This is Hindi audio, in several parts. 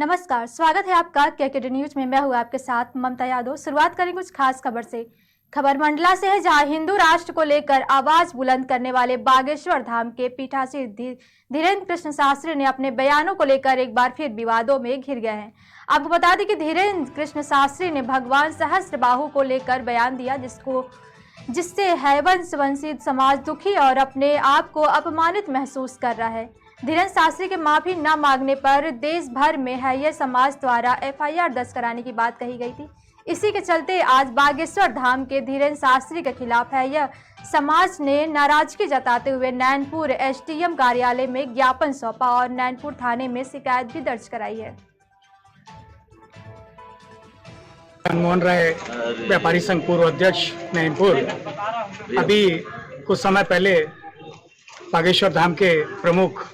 नमस्कार, स्वागत है आपका केकेडी न्यूज में। मैं हूँ आपके साथ ममता यादव। शुरुआत करें कुछ खास खबर से। खबर मंडला से है, जहां हिंदू राष्ट्र को लेकर आवाज बुलंद करने वाले बागेश्वर धाम के पीठासीन धीरेन्द्र कृष्ण शास्त्री ने अपने बयानों को लेकर एक बार फिर विवादों में घिर गए हैं। आपको बता दें कि धीरेन्द्र कृष्ण शास्त्री ने भगवान सहस्त्रबाहु को लेकर बयान दिया, जिससे हैवंश वंशित समाज दुखी और अपने आप को अपमानित महसूस कर रहा है। धीरेन्द्र शास्त्री के माफी न मांगने पर देश भर में हैयर समाज द्वारा एफआईआर दर्ज कराने की बात कही गई थी। इसी के चलते आज बागेश्वर धाम के धीरेन्द्र शास्त्री के खिलाफ हैयर समाज ने नाराजगी जताते हुए नैनपुर एसडीएम कार्यालय में ज्ञापन सौंपा और नैनपुर थाने में शिकायत भी दर्ज कराई है। मनमोहन राय, व्यापारी संघ पूर्व अध्यक्ष नैनपुर, अभी कुछ समय पहले बागेश्वर धाम के प्रमुख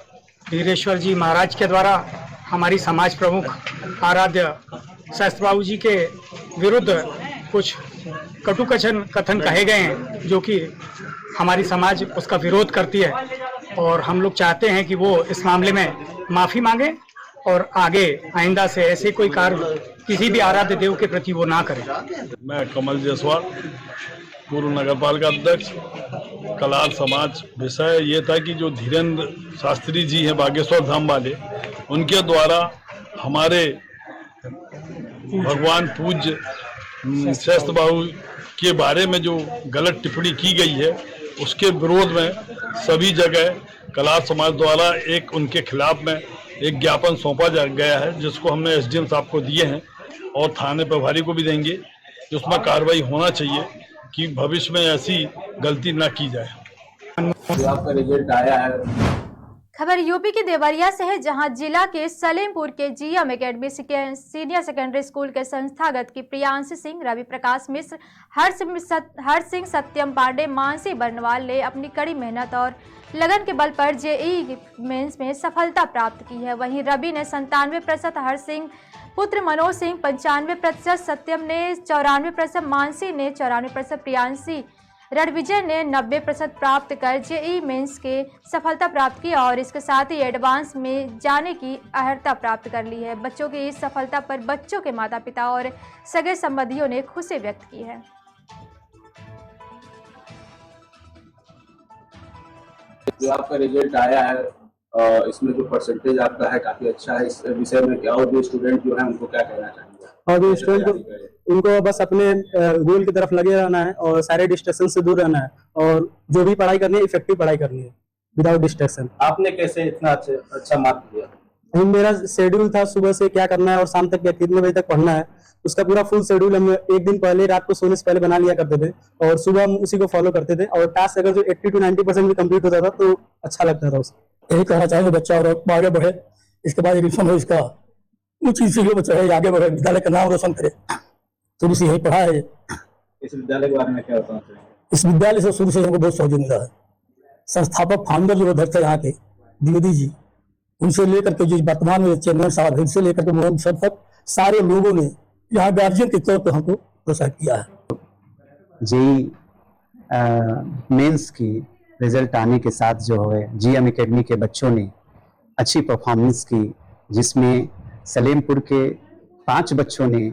धीरेश्वर जी महाराज के द्वारा हमारी समाज प्रमुख आराध्य सहस्त्रबाहु जी के विरुद्ध कुछ कटु कथन कहे गए हैं, जो कि हमारी समाज उसका विरोध करती है और हम लोग चाहते हैं कि वो इस मामले में माफ़ी मांगे और आगे आइंदा से ऐसे कोई कार्य किसी भी आराध्य देव के प्रति वो ना करें। मैं कमल जायसवाल, पूर्व नगरपालिका अध्यक्ष, कलार समाज। विषय ये था कि जो धीरेन्द्र शास्त्री जी हैं बागेश्वर धाम वाले, उनके द्वारा हमारे भगवान पूज्य सहस्त्रबाहु के बारे में जो गलत टिप्पणी की गई है, उसके विरोध में सभी जगह कलार समाज द्वारा एक उनके खिलाफ में एक ज्ञापन सौंपा गया है, जिसको हमने एसडीएम साहब को दिए हैं और थाने प्रभारी को भी देंगे। उसमें कार्रवाई होना चाहिए कि भविष्य में ऐसी गलती न की जाए। आपका रिजल्ट आया है। खबर यूपी के देवरिया से है, जहां जिला के सलेमपुर के GM academy senior secondary school के संस्थागत की प्रियांशी सिंह, रवि प्रकाश मिश्र, हर्ष सिंह, सत्यम पांडे, मानसी बर्नवाल ने अपनी कड़ी मेहनत और लगन के बल पर जेईई मेंस में सफलता प्राप्त की है। वहीं रवि ने 97%, हर्ष सिंह पुत्र मनोज सिंह 95%, सत्यम ने 94%, मानसी ने 94%, प्रियांशी रणविजय ने 90% प्राप्त कर जेईई मेंस के सफलता प्राप्त की और इसके साथ ही एडवांस में जाने की अर्हता प्राप्त कर ली है। बच्चों की इस सफलता पर बच्चों के माता पिता और सगे संबंधियों ने खुशी व्यक्त की है। जो आपका रिजल्ट आया है, इसमें जो परसेंटेज आपका है काफी अच्छा है। इस विषय में क्या, और जो स्टूडेंट जो है उनको क्या कहना चाहेंगे? और जो स्टूडेंट को उनको बस अपने गोल की तरफ लगे रहना है और सारे डिस्ट्रैक्शन से दूर रहना है और जो भी पढ़ाई करनी है इफेक्टिव पढ़ाई करनी है विदाउट डिस्ट्रैक्शन। आपने कैसे इतना अच्छा मार्क दिया? मेरा शेड्यूल था सुबह से क्या करना है और शाम तक कितने बजे तक पढ़ना है, उसका पूरा फुल शेड्यूल हम एक दिन पहले रात को सोने से पहले बना लिया करते थे और सुबह हम उसी को फॉलो करते थे। और टास्क अगर जो 80 to 90% भी कंप्लीट होता था तो अच्छा लगता था उसको। यही कहना चाहेंगे बच्चा और आगे बढ़े, इसके बाद एडमिशन हो, इसका ऊंची सीढ़ी बच्चा है, आगे बढ़े, विद्यालय का नाम रोशन करे। शुरू से यही पढ़ा है। इस विद्यालय के बारे में क्या बताना चाहिए? इस विद्यालय से शुरू से हमको बहुत सहयोग मिला है। संस्थापक फाउंडर जो अध्यक्ष है यहाँ के द्विवेदी जी, उनसे लेकर के जो वर्तमान में चेयरमैन साहब है, उनसे लेकर के मोहन सब तक सारे लोगों ने यहाँ गार्जियन के तौर पर हमको प्रोत्साहित किया है। जेईई मेंस की रिजल्ट आने के साथ जो है जीएम एकेडमी के बच्चों ने अच्छी परफॉर्मेंस की, जिसमें सलेमपुर के 5 बच्चों ने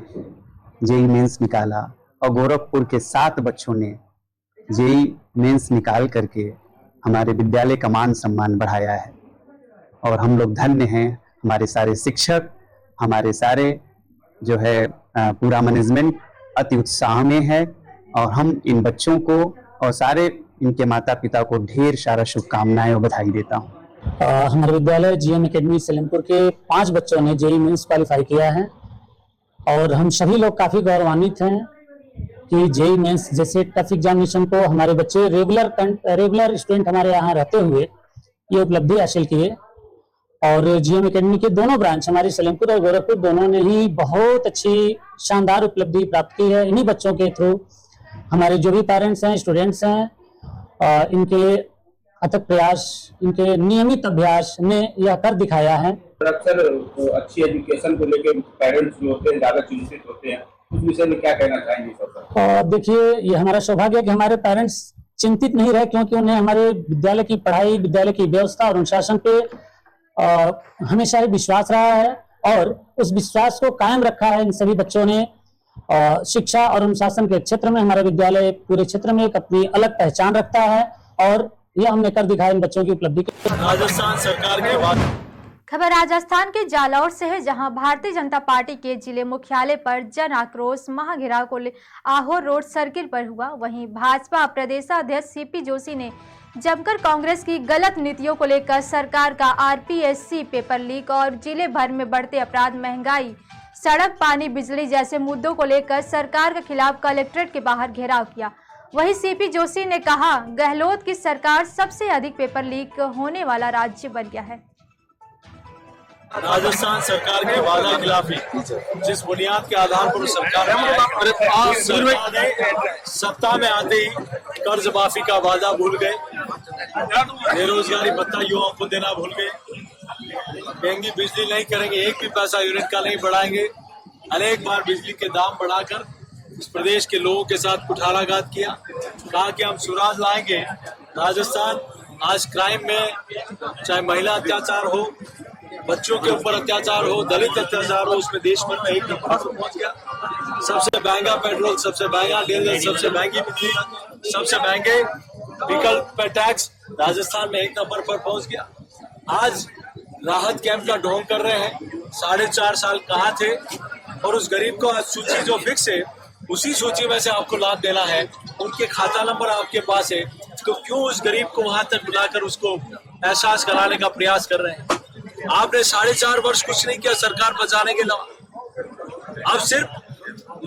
जेईई मेंस निकाला और गोरखपुर के 7 बच्चों ने जेईई मेंस निकाल करके हमारे विद्यालय का मान सम्मान बढ़ाया है। और हम लोग धन्य हैं, हमारे सारे शिक्षक, हमारे सारे जो है पूरा मैनेजमेंट अति उत्साह में है और हम इन बच्चों को और सारे इनके माता पिता को ढेर सारा शुभकामनाएं और बधाई देता हूँ। हमारे विद्यालय जीएम एकेडमी सलेमपुर के 5 बच्चों ने जेईई मेंस क्वालिफाई किया है और हम सभी लोग काफी गौरवान्वित हैं कि जेईई मेंस जैसे टफ एग्जामिनेशन को हमारे बच्चे रेगुलर स्टूडेंट हमारे यहाँ रहते हुए ये उपलब्धि हासिल किए। और जीएम एकेडमी के दोनों ब्रांच, हमारी सलेमपुर और गोरखपुर, दोनों ने ही बहुत अच्छी शानदार उपलब्धि प्राप्त की है। इन्हीं बच्चों के थ्रू हमारे जो भी पेरेंट्स हैं, स्टूडेंट्स हैं, इनके अथक प्रयास, इनके नियमित अभ्यास ने यह कर दिखाया है। अक्सर अच्छी एजुकेशन को लेकर पेरेंट्स जो होते हैं ज्यादा चिंतित होते हैं, उस विषय में क्या कहना चाहेंगे? देखिए, ये हमारा सौभाग्य है कि हमारे पेरेंट्स चिंतित नहीं रहे, क्योंकि उन्हें हमारे विद्यालय की पढ़ाई, विद्यालय की व्यवस्था और अनुशासन पे हमेशा ही विश्वास रहा है और उस विश्वास को कायम रखा है इन सभी बच्चों ने। शिक्षा और अनुशासन के क्षेत्र में हमारा विद्यालय पूरे क्षेत्र में एक अपनी अलग पहचान रखता है और यह हमने कर दिखाया इन बच्चों की उपलब्धि के। राजस्थान सरकार के बाद खबर राजस्थान के जालौर से है, जहां भारतीय जनता पार्टी के जिले मुख्यालय पर जन आक्रोश महाघेराव को आहोर रोड सर्किल पर हुआ। वहीं भाजपा प्रदेशाध्यक्ष सीपी जोशी ने जमकर कांग्रेस की गलत नीतियों को लेकर सरकार का आरपीएससी, पेपर लीक और जिले भर में बढ़ते अपराध, महंगाई, सड़क, पानी, बिजली जैसे मुद्दों को लेकर सरकार के खिलाफ कलेक्ट्रेट के बाहर घेराव किया। वहीं सीपी जोशी ने कहा, गहलोत की सरकार सबसे अधिक पेपर लीक होने वाला राज्य बन गया है। राजस्थान सरकार के वादा खिलाफी जिस बुनियाद के आधार पर सरकार ने सत्ता में आते ही कर्ज माफी का वादा भूल गए, बेरोजगारी भत्ता युवाओं को देना भूल गए, महंगी बिजली नहीं करेंगे, एक भी पैसा यूनिट का नहीं बढ़ाएंगे, अनेक बार बिजली के दाम बढ़ाकर इस प्रदेश के लोगों के साथ कुठाराघात किया, कहा कि हम सुराज लाएंगे। राजस्थान आज क्राइम में चाहे महिला अत्याचार हो, बच्चों के ऊपर अत्याचार हो, दलित अत्याचार हो, उसमें देश भर में एक नंबर पर पहुंच गया। सबसे महंगा पेट्रोल, सबसे महंगा डीजल, सबसे महंगी बिजली, सबसे महंगे विकल्प पे टैक्स राजस्थान में एक नंबर पर पहुंच गया। आज राहत कैंप का ढोंग कर रहे हैं, 4.5 साल कहाँ थे, और उस गरीब को आज सूची जो फिक्स है उसी सूची में से आपको लाभ देना है, उनके खाता नंबर आपके पास है, तो क्यों उस गरीब को वहां तक बुलाकर उसको एहसास कराने का प्रयास कर रहे हैं? आपने 4.5 वर्ष कुछ नहीं किया सरकार बचाने के अलावा। अब सिर्फ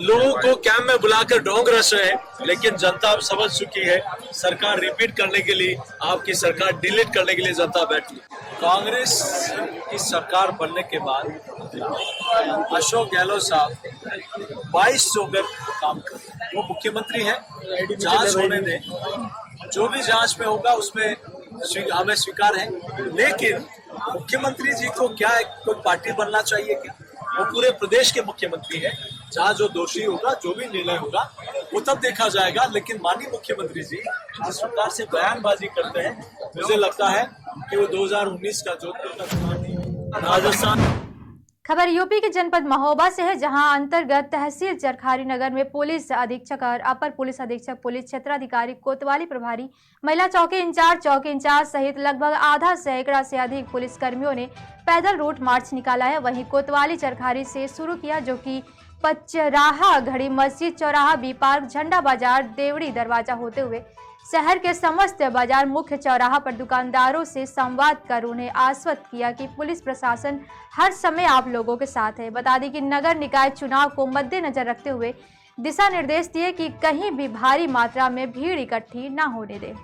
लोगों को कैंप में बुलाकर ढोंग रच रहे हैं, लेकिन जनता अब समझ चुकी है। सरकार रिपीट करने के लिए, आपकी सरकार डिलीट करने के लिए जनता बैठी है। कांग्रेस की सरकार बनने के बाद अशोक गहलोत साहब 22 होकर काम कर रहे हैं। वो मुख्यमंत्री है, जांच होने दें, जो भी जांच में होगा उसमें हमें स्वीकार है, लेकिन मुख्यमंत्री जी को क्या कोई पार्टी बनना चाहिए क्या? वो पूरे प्रदेश के मुख्यमंत्री है, जहाँ जो दोषी होगा, जो भी निर्णय होगा वो तब देखा जाएगा। लेकिन माननीय मुख्यमंत्री जी जिस प्रकार से बयानबाजी करते हैं, मुझे लगता है कि वो 2019 का जोधपुर का चुनाव नहीं। राजस्थान खबर यूपी के जनपद महोबा से है, जहां अंतर्गत तहसील चरखारी नगर में पुलिस अधीक्षक और अपर पुलिस अधीक्षक, पुलिस क्षेत्राधिकारी, कोतवाली प्रभारी, महिला चौकी इंचार्ज सहित लगभग आधा सैकड़ा से अधिक पुलिस कर्मियों ने पैदल रूट मार्च निकाला है। वहीं कोतवाली चरखारी से शुरू किया, जो कि पचराहा, घड़ी मस्जिद, चौराहा, बी पार्क, झंडा बाजार, देवड़ी दरवाजा होते हुए शहर के समस्त बाजार मुख्य चौराहा पर दुकानदारों से संवाद कर उन्हें आश्वस्त किया कि पुलिस प्रशासन हर समय आप लोगों के साथ है। बता दें कि नगर निकाय चुनाव को मद्देनजर रखते हुए दिशा निर्देश दिए कि कहीं भी भारी मात्रा में भीड़ इकट्ठी न होने दें।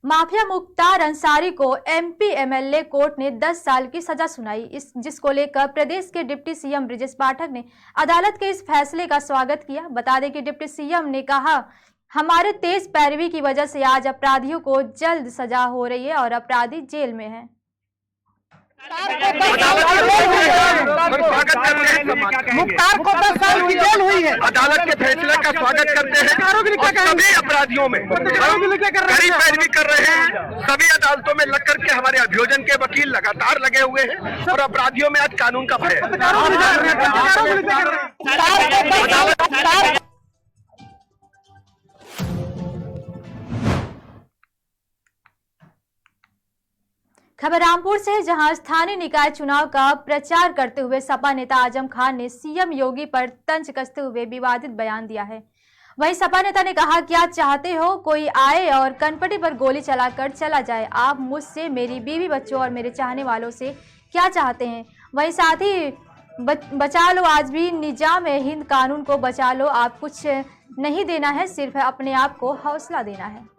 माफिया मुख्तार अंसारी को एमपी एमएलए कोर्ट ने 10 साल की सजा सुनाई, जिसको लेकर प्रदेश के डिप्टी सीएम ब्रजेश पाठक ने अदालत के इस फैसले का स्वागत किया। बता दें कि डिप्टी सीएम ने कहा, हमारे तेज पैरवी की वजह से आज अपराधियों को जल्द सजा हो रही है और अपराधी जेल में हैं। मुख्तार को 10 साल की जेल हुई है। अदालत के फैसले का स्वागत करते हैं। सभी अपराधियों में कड़ी पैरवी कर रहे हैं। सभी अदालतों में लग करके हमारे अभियोजन के वकील लगातार लगे हुए हैं और अपराधियों में आज कानून का भय है। खबर रामपुर से है, जहां स्थानीय निकाय चुनाव का प्रचार करते हुए सपा नेता आजम खान ने सीएम योगी पर तंज कसते हुए विवादित बयान दिया है। वहीं सपा नेता ने कहा, क्या चाहते हो कोई आए और कनपटी पर गोली चलाकर चला जाए? आप मुझसे, मेरी बीवी, बच्चों और मेरे चाहने वालों से क्या चाहते हैं? वहीं साथ ही बचा लो, आज भी निजाम हिंद कानून को बचा लो। आप कुछ नहीं देना है, सिर्फ अपने आप को हौसला देना है।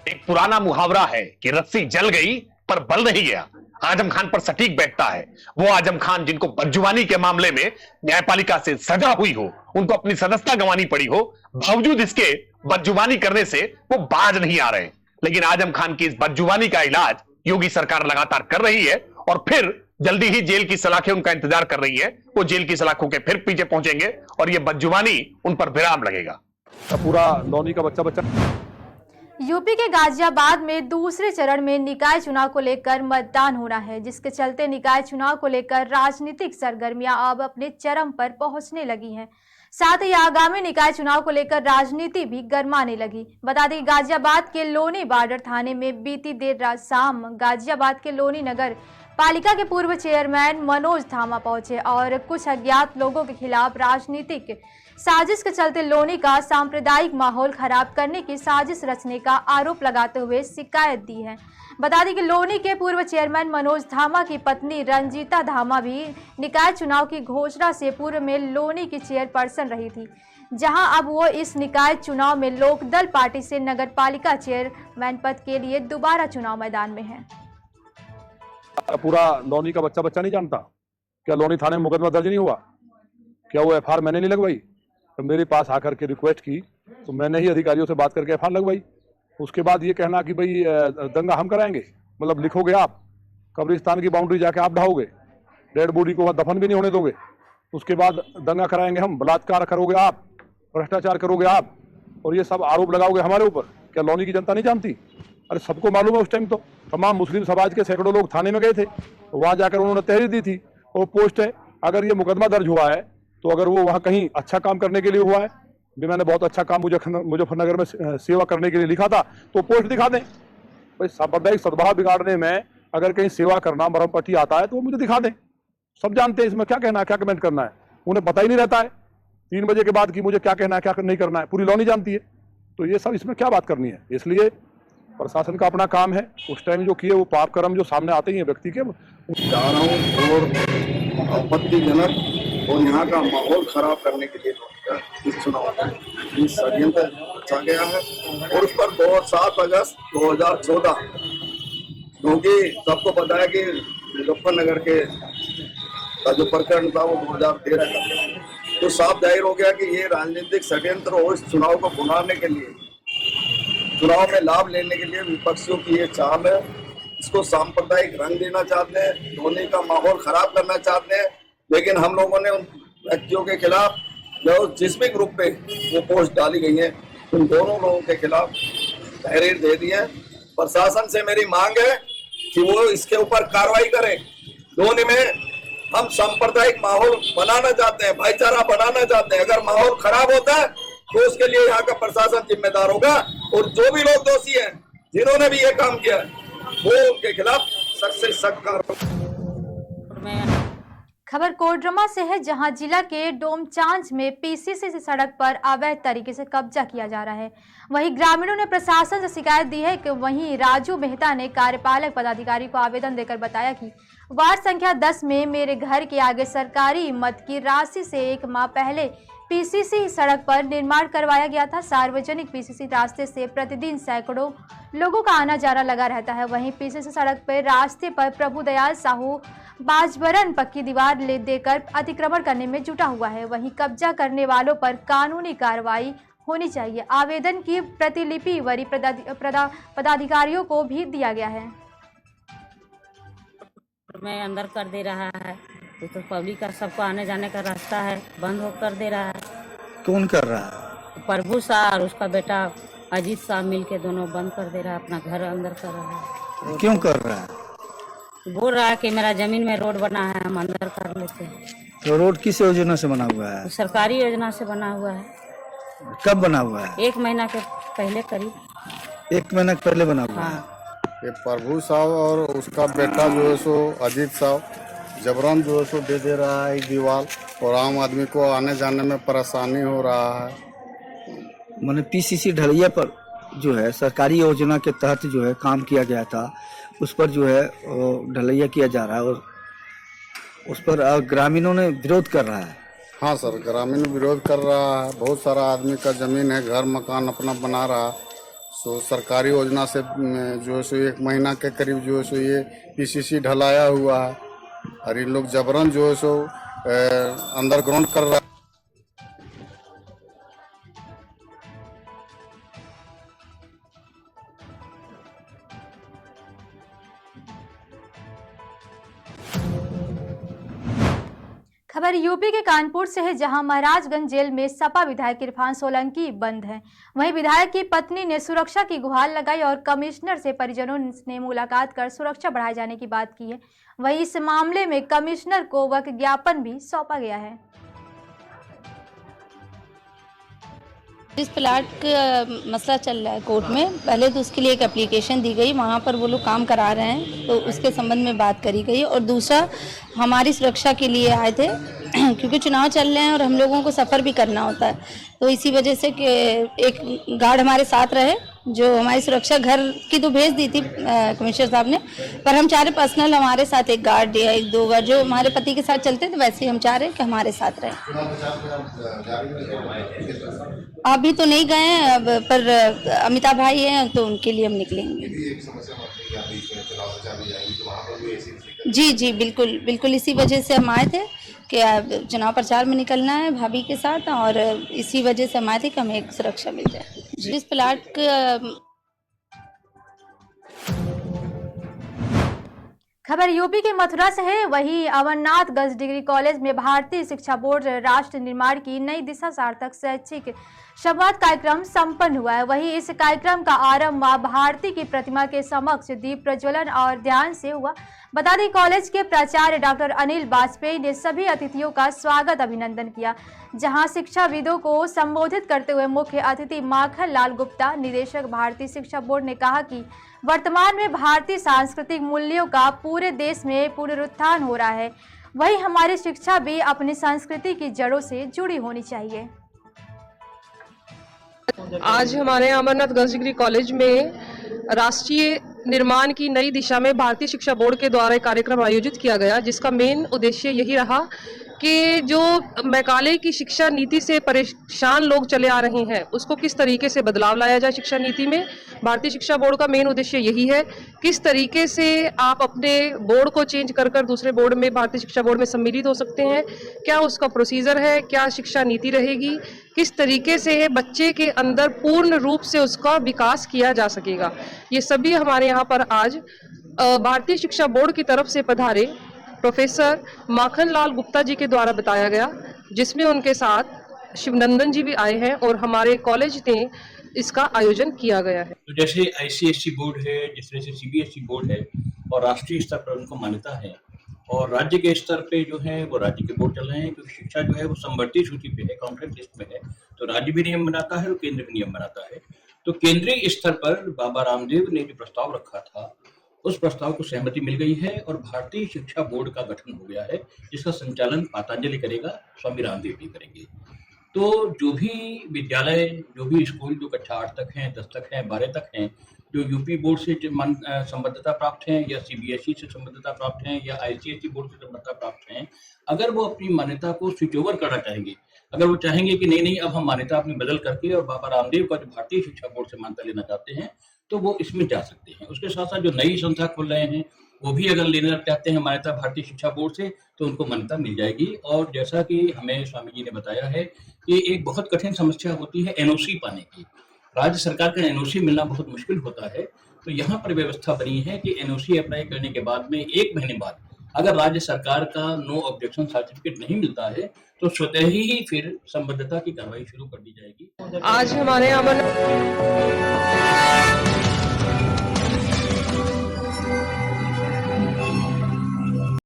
एक पुराना मुहावरा है कि रस्सी जल गई पर बल नहीं गया। आजम खान पर सटीक बैठता है। वो आजम खान जिनको बदजुबानी के मामले में न्यायपालिका से सजा हुई हो, उनको अपनी सदस्यता गंवानी पड़ी हो, बावजूद इसके बदजुबानी करने से वो बाज नहीं आ रहे। लेकिन आजम खान की इस बदजुबानी का इलाज योगी सरकार लगातार कर रही है और फिर जल्दी ही जेल की सलाखें उनका इंतजार कर रही है। वो जेल की सलाखों के फिर पीछे पहुंचेंगे और ये बदजुबानी उन पर विराम लगेगा। पूरा लौनी का बच्चा यूपी के गाजियाबाद में दूसरे चरण में निकाय चुनाव को लेकर मतदान होना है, जिसके चलते निकाय चुनाव को लेकर राजनीतिक सरगर्मियां अब अपने चरम पर पहुंचने लगी हैं। साथ ही आगामी निकाय चुनाव को लेकर राजनीति भी गरमाने लगी। बता दें गाजियाबाद के लोनी बॉर्डर थाने में बीती देर रात शाम गाजियाबाद के लोनी नगर पालिका के पूर्व चेयरमैन मनोज धामा पहुंचे और कुछ अज्ञात लोगों के खिलाफ राजनीतिक साजिश के चलते लोनी का सांप्रदायिक माहौल खराब करने की साजिश रचने का आरोप लगाते हुए शिकायत दी है। बता दें कि लोनी के पूर्व चेयरमैन मनोज धामा की पत्नी रंजीता धामा भी निकाय चुनाव की घोषणा से पूर्व में लोनी की चेयरपर्सन रही थी, जहां अब वो इस निकाय चुनाव में लोकदल पार्टी से नगर पालिका चेयरमैन पद के लिए दोबारा चुनाव मैदान में है। पूरा लौनी का बच्चा नहीं जानता क्या? लौनी थाने में मुकदमा दर्ज नहीं हुआ क्या? वो एफआईआर मैंने नहीं लगवाई? तो मेरे पास आकर के रिक्वेस्ट की तो मैंने ही अधिकारियों से बात करके एफआईआर लगवाई। उसके बाद ये कहना कि भाई दंगा हम कराएंगे, मतलब लिखोगे आप, कब्रिस्तान की बाउंड्री जाके आप ढाओगे, डेड बॉडी को वहाँ दफन भी नहीं होने दोगे, उसके बाद दंगा कराएंगे हम, बलात्कार करोगे आप, भ्रष्टाचार करोगे आप, और ये सब आरोप लगाओगे हमारे ऊपर। क्या लौनी की जनता नहीं जानती? अरे सबको मालूम है, उस टाइम तो तमाम मुस्लिम समाज के सैकड़ों लोग थाने में गए थे, वहाँ जाकर उन्होंने तहरीर दी थी, वो पोस्ट है। अगर ये मुकदमा दर्ज हुआ है तो अगर वो वहाँ कहीं अच्छा काम करने के लिए हुआ है, भी मैंने बहुत अच्छा काम मुजफ्फरनगर में सेवा करने के लिए लिखा था, तो पोस्ट दिखा दें। भाई सांप्रदायिक सद्भाव बिगाड़ने में अगर कहीं सेवा करना मरहम पट्टी आता है तो वो मुझे दिखा दें। सब जानते हैं इसमें क्या कहना है, क्या कमेंट करना है, उन्हें पता ही नहीं रहता है 3 बजे के बाद कि मुझे क्या कहना है क्या नहीं करना है, पूरी लौनी जानती है। तो ये सब इसमें क्या बात करनी है? इसलिए प्रशासन का अपना काम है, उस टाइम जो किए वो पाप कर्म जो सामने आते ही हैं व्यक्ति के, जा रहा हूँ और आपत्तिजनक और यहाँ का माहौल खराब करने के लिए इस चुनाव में षड्यंत्र रचा गया है। और उस पर 7 अगस्त 2014, क्योंकि सबको पता है कि मुजफ्फरनगर के का जो प्रकरण था वो 2013 का, तो साफ जाहिर हो गया कि ये राजनीतिक षड्यंत्र और इस चुनाव को बुलाने के लिए, चुनाव में लाभ लेने के लिए विपक्षियों की ये चाल है। इसको सांप्रदायिक रंग देना चाहते हैं, लोनी का माहौल खराब करना चाहते हैं। लेकिन हम लोगों ने उन व्यक्तियों के खिलाफ जो जिस भी ग्रुप पे वो पोस्ट डाली गई है, उन दोनों लोगों के खिलाफ तहरीर दे दी है। प्रशासन से मेरी मांग है कि वो इसके ऊपर कार्रवाई करे। लोनी में हम सांप्रदायिक माहौल बनाना चाहते हैं, भाईचारा बनाना चाहते हैं। अगर माहौल खराब होता है तो उसके लिए यहाँ का प्रशासन जिम्मेदार होगा, और जो भी लोग दोषी हैं जिन्होंने भी ये काम किया है वो उनके खिलाफ सख्त से सख्त कार्रवाई। खबर कोडरमा से है, जहां जिला के डोमचांच में पीसीसी से सड़क पर अवैध तरीके से कब्जा किया जा रहा है। वहीं ग्रामीणों ने प्रशासन से शिकायत दी है कि वहीं राजू मेहता ने कार्यपालक पदाधिकारी को आवेदन देकर बताया कि वार्ड संख्या 10 में मेरे घर के आगे सरकारी मद की राशि से 1 माह पहले पीसीसी सड़क पर निर्माण करवाया गया था। सार्वजनिक पीसीसी रास्ते से प्रतिदिन सैकड़ों लोगों का आना जाना लगा रहता है। वहीं पीसीसी सड़क पर रास्ते पर प्रभुदयाल साहू बाजबरन पक्की दीवार ले देकर अतिक्रमण करने में जुटा हुआ है। वहीं कब्जा करने वालों पर कानूनी कार्रवाई होनी चाहिए। आवेदन की प्रतिलिपि वरीय पदाधिकारियों को भी दिया गया है। में अंदर कर दे रहा है तो पब्लिक का सबको आने जाने का रास्ता है बंद हो कर दे रहा है। कौन कर रहा है? प्रभु शाह और उसका बेटा अजीत शाह मिलके दोनों बंद कर दे रहा है, अपना घर अंदर कर रहा है। क्यों कर रहा है? बोल रहा है कि मेरा जमीन में रोड बना है, हम अंदर कर लेते हैं। तो रोड किस योजना से बना हुआ है? सरकारी योजना से बना हुआ है। कब बना हुआ है? 1 महीना के पहले करीब। 1 महीना पहले बना हुआ है। ये प्रभु साहब और उसका बेटा जो है सो अजीत साहब जबरन जो है सो दे रहा है दीवार, और आम आदमी को आने जाने में परेशानी हो रहा है। मैंने पीसीसी ढलैया पर जो है सरकारी योजना के तहत जो है काम किया गया था, उस पर जो है ढलैया किया जा रहा है और उस पर ग्रामीणों ने विरोध कर रहा है। हाँ सर, ग्रामीण विरोध कर रहा है। बहुत सारा आदमी का जमीन है, घर मकान अपना बना रहा। सो सरकारी योजना से जो है सो 1 महीना के करीब जो है सो ये पीसीसी ढलाया हुआ है, और इन लोग जबरन जो है सो अंडरग्राउंड कर रहा है। खबर यूपी के कानपुर से है, जहां महाराजगंज जेल में सपा विधायक इरफान सोलंकी बंद हैं। वहीं विधायक की पत्नी ने सुरक्षा की गुहार लगाई और कमिश्नर से परिजनों ने मुलाकात कर सुरक्षा बढ़ाए जाने की बात की है। वहीं इस मामले में कमिश्नर को वक्त ज्ञापन भी सौंपा गया है। जिस प्लाट का मसला चल रहा है कोर्ट में, पहले तो उसके लिए एक एप्लीकेशन दी गई, वहाँ पर वो लोग काम करा रहे हैं तो उसके संबंध में बात करी गई। और दूसरा, हमारी सुरक्षा के लिए आए थे क्योंकि चुनाव चल रहे हैं और हम लोगों को सफ़र भी करना होता है, तो इसी वजह से कि एक गार्ड हमारे साथ रहे जो हमारी सुरक्षा घर की तो भेज दी थी कमिश्नर साहब ने, पर हम चाह रहे पर्सनल हमारे साथ एक गार्ड या एक दो गार्ड जो हमारे पति के साथ चलते थे, वैसे ही हम चाह रहे हैं कि हमारे साथ रहे। अभी तो नहीं गए हैं, पर अमिताभ भाई हैं तो उनके लिए हम निकलेंगे। जी जी बिल्कुल बिल्कुल, इसी वजह से हम आए थे कि चुनाव प्रचार में निकलना है भाभी के साथ, और इसी वजह से हम आए थे कि हमें एक सुरक्षा मिल जाए। जिस प्लाट का खबर यूपी के मथुरा से है। वहीं अमरनाथ गर्ल्स डिग्री कॉलेज में भारतीय शिक्षा बोर्ड राष्ट्र निर्माण की नई दिशा सार्थक शैक्षिक संवाद कार्यक्रम संपन्न हुआ है। वहीं इस कार्यक्रम का आरंभ मां भारती की प्रतिमा के समक्ष दीप प्रज्वलन और ध्यान से हुआ। बता दें, कॉलेज के प्राचार्य डॉक्टर अनिल वाजपेयी ने सभी अतिथियों का स्वागत अभिनंदन किया। जहां शिक्षाविदों को संबोधित करते हुए मुख्य अतिथि माखन लाल गुप्ता, निदेशक भारतीय शिक्षा बोर्ड, ने कहा कि वर्तमान में भारतीय सांस्कृतिक मूल्यों का पूरे देश में पुनरुत्थान हो रहा है। वहीं हमारी शिक्षा भी अपनी संस्कृति की जड़ों से जुड़ी होनी चाहिए। आज हमारे अमरनाथ गर्ल्स डिग्री कॉलेज में राष्ट्रीय निर्माण की नई दिशा में भारतीय शिक्षा बोर्ड के द्वारा एक कार्यक्रम आयोजित किया गया, जिसका मेन उद्देश्य यही रहा कि जो मैकाले की शिक्षा नीति से परेशान लोग चले आ रहे हैं, उसको किस तरीके से बदलाव लाया जाए शिक्षा नीति में। भारतीय शिक्षा बोर्ड का मेन उद्देश्य यही है, किस तरीके से आप अपने बोर्ड को चेंज कर दूसरे बोर्ड में, भारतीय शिक्षा बोर्ड में सम्मिलित हो सकते हैं, क्या उसका प्रोसीजर है, क्या शिक्षा नीति रहेगी, किस तरीके से बच्चे के अंदर पूर्ण रूप से उसका विकास किया जा सकेगा। ये सभी हमारे यहाँ पर आज भारतीय शिक्षा बोर्ड की तरफ से पधारे प्रोफेसर माखन लाल गुप्ता जी के द्वारा बताया गया, जिसमें उनके साथ शिवनंदन जी भी आए हैं और हमारे कॉलेज ने इसका आयोजन किया गया है। तो जैसे ICSE बोर्ड है, जिस तरह से CBSE बोर्ड है और राष्ट्रीय स्तर पर उनको मान्यता है, और राज्य के स्तर पे जो है वो राज्य के बोर्ड चल रहे हैं, क्योंकि शिक्षा जो है वो समवर्ती सूची पे है, कॉन्ट्रैक्ट लिस्ट में है, तो राज्य भी नियम बनाता है और केंद्र भी नियम बनाता है। तो केंद्रीय स्तर पर बाबा रामदेव ने जो प्रस्ताव रखा था, उस प्रस्ताव को सहमति मिल गई है और भारतीय शिक्षा बोर्ड का गठन हो गया है, जिसका संचालन पतंजलि करेगा, स्वामी रामदेव जी करेंगे। तो जो भी विद्यालय, जो भी स्कूल जो कक्षा 8 तक हैं, 10 तक हैं, 12 तक हैं, जो यूपी बोर्ड से संबद्धता प्राप्त हैं या CBSE से संबद्धता प्राप्त हैं या ICSE बोर्ड से संबद्धता प्राप्त हैं, अगर वो अपनी मान्यता को स्विच ओवर करना चाहेंगे, अगर वो चाहेंगे कि नहीं अब हम मान्यता अपनी बदल करके और बाबा रामदेव का जो भारतीय शिक्षा बोर्ड से मान्यता लेना चाहते हैं, तो वो इसमें जा सकते हैं। उसके साथ साथ जो नई संस्था खोल रहे हैं, वो भी अगर लेना चाहते हैं मान्यता भारतीय शिक्षा बोर्ड से, तो उनको मान्यता मिल जाएगी। और जैसा कि हमें स्वामी जी ने बताया है कि एक बहुत कठिन समस्या होती है NOC पाने की, राज्य सरकार का NOC मिलना बहुत मुश्किल होता है। तो यहाँ पर व्यवस्था बनी है कि NOC अप्लाई करने के बाद में 1 महीने बाद अगर राज्य सरकार का नो ऑब्जेक्शन सर्टिफिकेट नहीं मिलता है, तो स्वतः ही फिर संबद्धता की कार्रवाई शुरू कर दी जाएगी। आज हमारे